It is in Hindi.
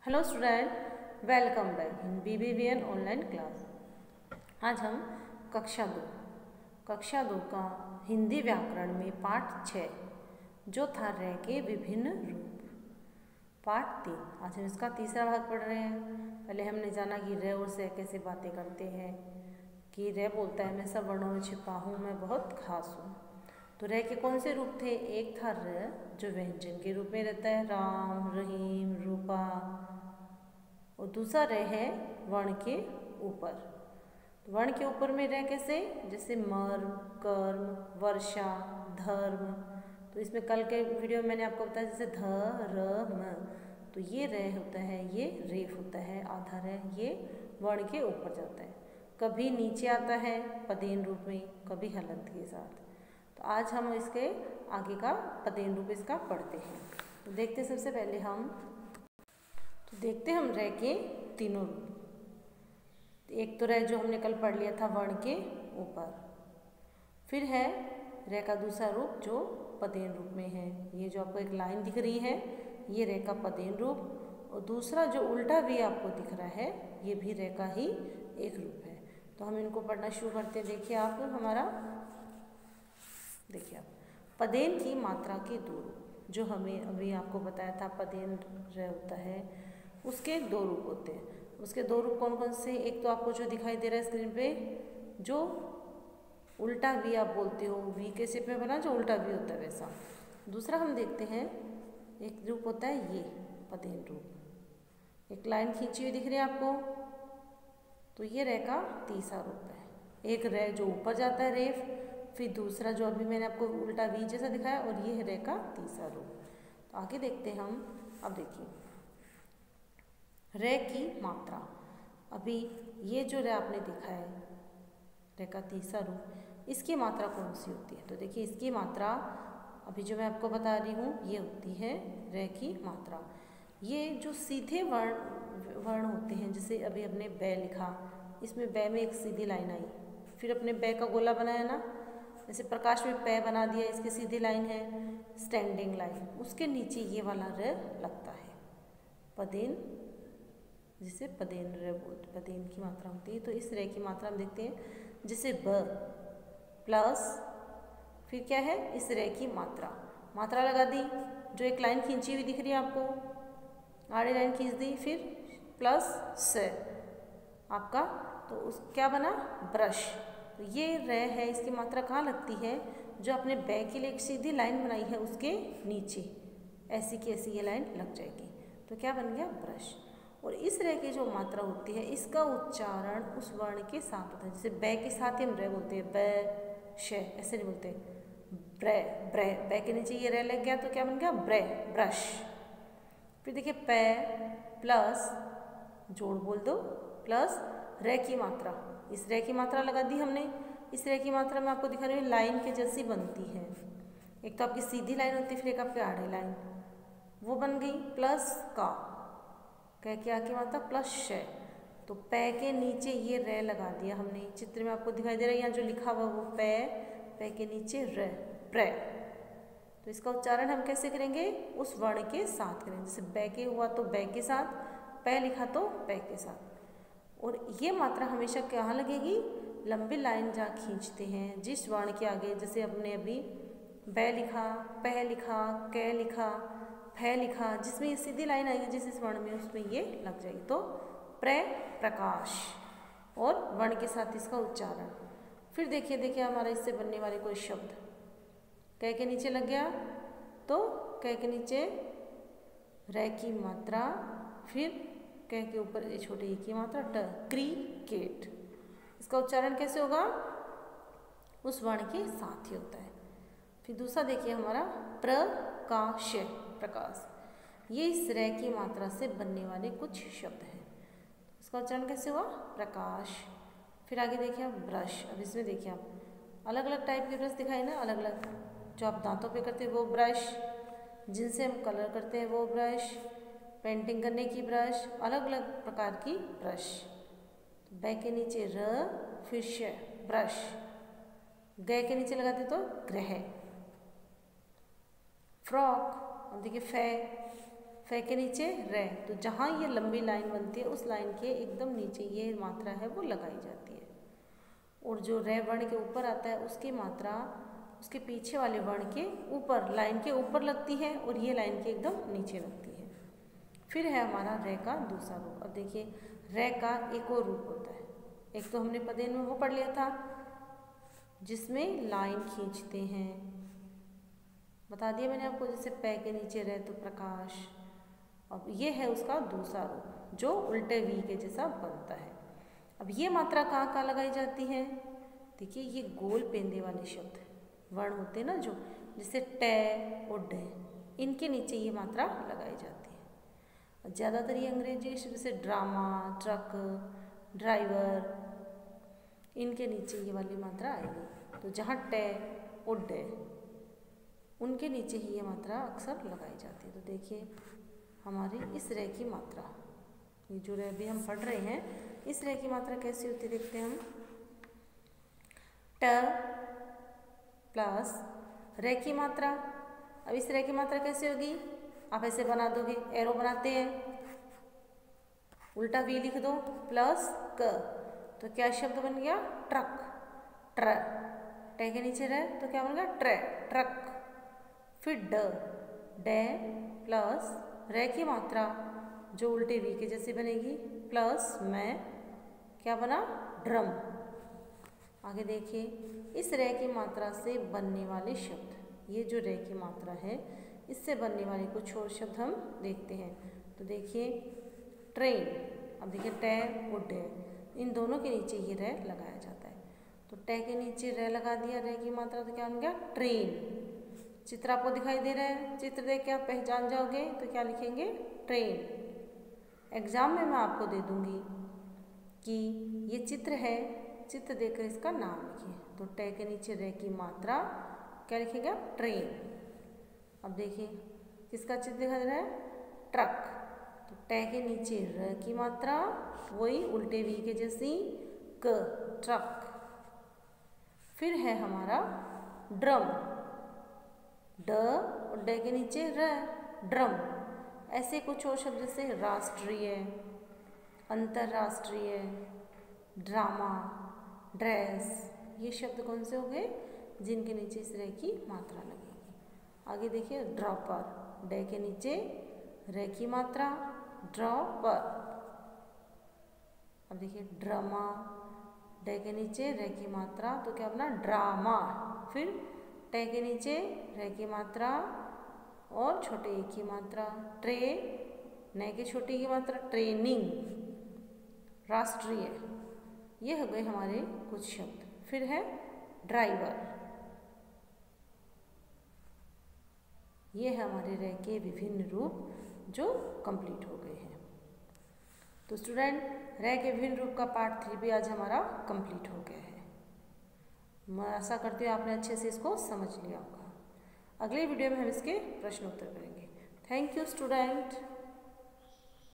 Hello student, welcome back in BBVN online class. आज हम कक्षा दो का हिंदी व्याकरण में पाठ 6 जो था रह के विभिन्न रूप, पाठ 3। आज हम इसका तीसरा भाग पढ़ रहे हैं। पहले हमने जाना कि रे और से कैसे बातें करते हैं, कि रे बोलता है मैं सब वर्णों में छिपा हूँ, मैं बहुत खास हूँ। तो रे के कौन से रूप थे? एक था र जो व्यंजन के रूप में रहता है, राम, रहीम, रूपा, और दूसरा रे है वर्ण के ऊपर। वर्ण के ऊपर में रे कैसे? जैसे मर्म, कर्म, वर्षा, धर्म। तो इसमें कल के वीडियो में मैंने आपको बताया जैसे धर्म, तो ये रे होता है, ये रेफ होता है, आधार है, ये वर्ण के ऊपर जाता है। कभी नीचे आता है पदेन रूप में, कभी हलंत के साथ। तो आज हम इसके आगे का पदेन रूप इसका पढ़ते हैं। तो देखते सबसे पहले हम देखते हम रे के तीनों रूप। एक तो रे जो हमने कल पढ़ लिया था वर्ण के ऊपर, फिर है रे का दूसरा रूप जो पदेन रूप में है। ये जो आपको एक लाइन दिख रही है ये रे का पदेन रूप, और दूसरा जो उल्टा भी आपको दिख रहा है ये भी रे का ही एक रूप है। तो हम इनको पढ़ना शुरू करते हैं। देखिए आप देखिए आप पदेन की मात्रा के दो रूप, जो हमें अभी आपको बताया था पदेन रे होता है, उसके दो रूप होते हैं। उसके दो रूप कौन कौन से? एक तो आपको जो दिखाई दे रहा है स्क्रीन पे, जो उल्टा वी आप बोलते हो, वी के शेप में बना जो उल्टा वी होता है वैसा। दूसरा हम देखते हैं एक रूप होता है ये पदेन रूप, एक लाइन खींची हुई दिख रही है आपको, तो ये रे का तीसरा रूप है। एक रे जो ऊपर जाता है रेफ, फिर दूसरा जो अभी मैंने आपको उल्टा वी जैसा दिखाया, और ये है रे का तीसरा रूप। तो आगे देखते हैं हम। अब देखिए रे की मात्रा, अभी ये जो रे आपने देखा है रे का तीसरा रूप, इसकी मात्रा कौन सी होती है? तो देखिए इसकी मात्रा अभी जो मैं आपको बता रही हूँ ये होती है रे की मात्रा। ये जो सीधे वर्ण होते हैं, जैसे अभी हमने बै लिखा, इसमें बै में एक सीधी लाइन आई, फिर अपने बै का गोला बनाया ना, जैसे प्रकाश में पै बना दिया, इसकी सीधी लाइन है स्टैंडिंग लाइन, उसके नीचे ये वाला रे लगता है पदेन, जिसे पदेन रे बोलते, पदेन की मात्रा होती है। तो इस रे की मात्रा हम देखते हैं जैसे ब प्लस, फिर क्या है इस रे की मात्रा लगा दी, जो एक लाइन खींची हुई दिख रही है आपको, आड़ी लाइन खींच दी, फिर प्लस से आपका, तो उस क्या बना? ब्रश। तो ये रे है, इसकी मात्रा कहाँ लगती है? जो आपने बै के लिए एक सीधी लाइन बनाई है उसके नीचे ऐसी की ऐसी ये लाइन लग जाएगी, तो क्या बन गया? ब्रश। और इस रे की जो मात्रा होती है इसका उच्चारण उस वर्ण के साथ होता है। जैसे बै के साथ ही हम रे बोलते हैं, बै शे, ऐसे नहीं बोलते, ब्रे ब्रे, बै के नीचे ये रे लग गया तो क्या बन गया? ब्रे, ब्रश। फिर देखिए पै प्लस जोड़ बोल दो, प्लस रे की मात्रा, इस रे की मात्रा लगा दी हमने। इस रे की मात्रा में आपको दिखा रही है लाइन के जैसी बनती है, एक तो आपकी सीधी लाइन होती है, फिर एक आपकी आड़ी लाइन, वो बन गई, प्लस का कह के आके मात्रा प्लस श। तो पै के नीचे ये रे लगा दिया हमने, चित्र में आपको दिखाई दे रहा है यहाँ जो लिखा हुआ वो पै के नीचे रे, प्रे। तो इसका उच्चारण हम कैसे करेंगे? उस वर्ण के साथ करेंगे। जैसे बै के हुआ तो बै के साथ, पै लिखा तो पै के साथ। और ये मात्रा हमेशा कहाँ लगेगी? लंबी लाइन जहाँ खींचते हैं जिस वर्ण के आगे, जैसे हमने अभी बै लिखा, पै लिखा, कै लिखा, फै लिखा, जिसमें ये सीधी लाइन आएगी जिस इस वर्ण में, उसमें ये लग जाएगी। तो प्रे, प्रकाश, और वर्ण के साथ इसका उच्चारण। फिर देखिए हमारा इससे बनने वाले कोई शब्द कै के नीचे लग गया, तो कै के नीचे रे की मात्रा, फिर कै के ऊपर छोटे ई की मात्रा ट, क्रिकेट। इसका उच्चारण कैसे होगा? उस वर्ण के साथ ही होता है। फिर दूसरा देखिए हमारा प्रकाश, प्रकाश, ये इस रे की मात्रा से बनने वाले कुछ शब्द हैं। इसका उच्चारण कैसे हुआ? प्रकाश। फिर आगे देखिए आप ब्रश। अब इसमें देखिए आप अलग अलग टाइप के ब्रश दिखाए ना, अलग अलग, जो आप दांतों पे करते हैं वो ब्रश, जिनसे हम कलर करते हैं वो ब्रश, पेंटिंग करने की ब्रश, अलग अलग प्रकार की ब्रश। बै के नीचे र, फिर श, ब्रश। गै के नीचे लगाते तो ग्रह, फ्रॉक। अब देखिए फे के नीचे रे, तो जहाँ ये लंबी लाइन बनती है उस लाइन के एकदम नीचे ये मात्रा है वो लगाई जाती है। और जो रे वर्ण के ऊपर आता है उसकी मात्रा उसके पीछे वाले वर्ण के ऊपर, लाइन के ऊपर लगती है और ये लाइन के एकदम नीचे लगती है। फिर है हमारा रे का दूसरा रूप। अब देखिए रे का एक और रूप होता है। एक तो हमने पदेन में वो पढ़ लिया था जिसमें लाइन खींचते हैं, बता दिया मैंने आपको, जैसे पै के नीचे रे तो प्रकाश। अब ये है उसका दूसरा रूप जो उल्टे वी के जैसा बनता है। अब ये मात्रा कहाँ कहाँ लगाई जाती है? देखिए ये गोल पेंदे वाले शब्द वर्ण होते हैं ना, जो जैसे टे और डे, इनके नीचे ये मात्रा लगाई जाती है। ज़्यादातर ये अंग्रेजी शब्द जैसे ड्रामा, ट्रक, ड्राइवर, इनके नीचे ये वाली मात्रा आएगी। तो जहाँ टे और डे उनके नीचे ही ये मात्रा अक्सर लगाई जाती है। तो देखिए हमारी इस रे की मात्रा, ये जो रे अभी हम पढ़ रहे हैं, इस रे की मात्रा कैसी होती है देखते हैं हम। ट प्लस रे की मात्रा। अब इस रे की मात्रा कैसे होगी? आप ऐसे बना दोगे, एरो बनाते हैं, उल्टा वी लिख दो प्लस क, तो क्या शब्द बन गया? ट्रक। ट्र, टे के नीचे रे तो क्या बन गया? Tray, truck. फिर ड, डे प्लस रे की मात्रा जो उल्टे वी के जैसे बनेगी प्लस में क्या बना? ड्रम। आगे देखिए इस रे की मात्रा से बनने वाले शब्द, ये जो रे की मात्रा है इससे बनने वाले कुछ और शब्द हम देखते हैं। तो देखिए ट्रेन। अब देखिए टे और डे, इन दोनों के नीचे ये रे लगाया जाता है। तो टे के नीचे रे लगा दिया, रे की मात्रा तो क्या बन गया? ट्रेन। चित्र आपको दिखाई दे रहा है, चित्र देख के आप पहचान जाओगे तो क्या लिखेंगे? ट्रेन। एग्जाम में मैं आपको दे दूंगी कि ये चित्र है, चित्र देखकर इसका नाम लिखिए। तो टे के नीचे रे की मात्रा क्या लिखेगा? ट्रेन। अब देखिए किसका चित्र दिखाई दे रहा है? ट्रक। तो टे के नीचे र की मात्रा वही उल्टे वी के जैसी क, ट्रक। फिर है हमारा ड्रम। ड और डे के नीचे र, ड्रम। ऐसे कुछ और शब्द जैसे राष्ट्रीय, अंतर्राष्ट्रीय, ड्रामा, ड्रेस, ये शब्द कौन से हो गए? जिनके नीचे इस रे की मात्रा लगेगी। आगे देखिए ड्रॉपर। डे के नीचे रे की मात्रा, ड्रॉपर। अब देखिए ड्रामा, डे के नीचे रे की मात्रा तो क्या बना? ड्रामा। फिर टे के नीचे रे की मात्रा और छोटे ए की मात्रा, ट्रे, ने के छोटी की मात्रा, ट्रेनिंग, राष्ट्रीय। ये हो गए हमारे कुछ शब्द। फिर है ड्राइवर। ये है हमारे रे के विभिन्न रूप जो कंप्लीट हो गए हैं। तो स्टूडेंट रे के विभिन्न रूप का पार्ट 3 भी आज हमारा कंप्लीट हो गया है। मैं आशा करती हूँ आपने अच्छे से इसको समझ लिया होगा। अगले वीडियो में हम इसके प्रश्न उत्तर करेंगे। Thank you student.